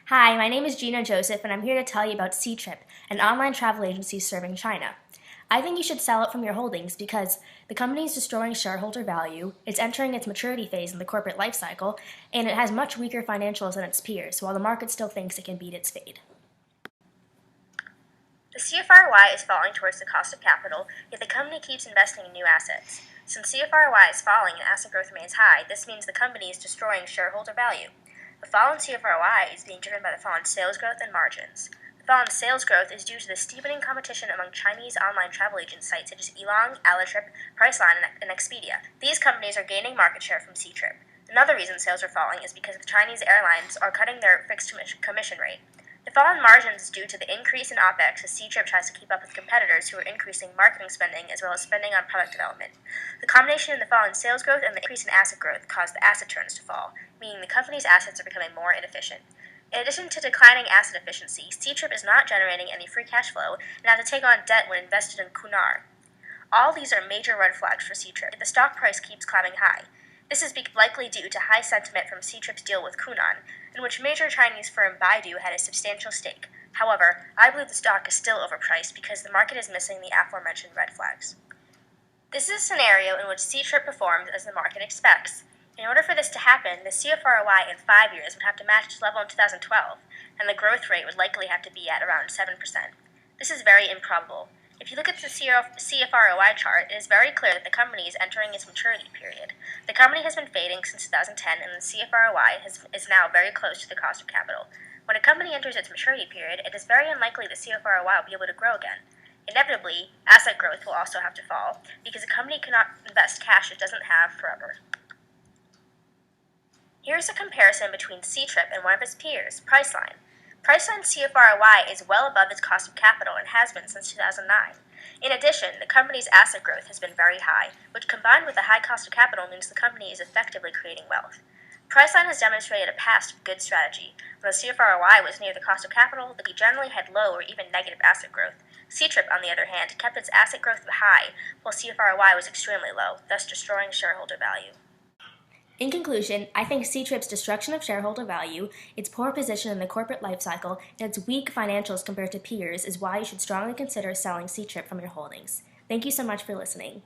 Hi, my name is Gina Joseph, and I'm here to tell you about C-Trip, an online travel agency serving China. I think you should sell it from your holdings because the company is destroying shareholder value, it's entering its maturity phase in the corporate life cycle, and it has much weaker financials than its peers, while the market still thinks it can beat its fate. The CFROI is falling towards the cost of capital, yet the company keeps investing in new assets. Since CFROI is falling and asset growth remains high, this means the company is destroying shareholder value. The fall in CFROI is being driven by the fall in sales growth and margins. The fall in sales growth is due to the steepening competition among Chinese online travel agent sites such as Elong, Alitrip, Priceline, and Expedia. These companies are gaining market share from C-Trip. Another reason sales are falling is because the Chinese airlines are cutting their fixed commission rate. The fall in margins is due to the increase in OPEX as C-Trip tries to keep up with competitors who are increasing marketing spending as well as spending on product development. The combination of the fall in sales growth and the increase in asset growth caused the asset turns to fall, meaning the company's assets are becoming more inefficient. In addition to declining asset efficiency, C-Trip is not generating any free cash flow and has to take on debt when invested in Qunar. All these are major red flags for C-Trip. The stock price keeps climbing high. This is likely due to high sentiment from C-Trip's deal with Qunar, in which major Chinese firm Baidu had a substantial stake. However, I believe the stock is still overpriced because the market is missing the aforementioned red flags. This is a scenario in which C-Trip performs as the market expects. In order for this to happen, the CFROI in 5 years would have to match its level in 2012, and the growth rate would likely have to be at around 7%. This is very improbable. If you look at the CFROI chart, it is very clear that the company is entering its maturity period. The company has been fading since 2010, and the CFROI is now very close to the cost of capital. When a company enters its maturity period, it is very unlikely the CFROI will be able to grow again. Inevitably, asset growth will also have to fall, because a company cannot invest cash it doesn't have forever. Here's a comparison between C-Trip and one of its peers, Priceline. Priceline's CFROI is well above its cost of capital and has been since 2009. In addition, the company's asset growth has been very high, which combined with the high cost of capital means the company is effectively creating wealth. Priceline has demonstrated a past good strategy. When the CFROI was near the cost of capital, the company generally had low or even negative asset growth. C-Trip, on the other hand, kept its asset growth high, while CFROI was extremely low, thus destroying shareholder value. In conclusion, I think C-Trip's destruction of shareholder value, its poor position in the corporate life cycle, and its weak financials compared to peers is why you should strongly consider selling C-Trip from your holdings. Thank you so much for listening.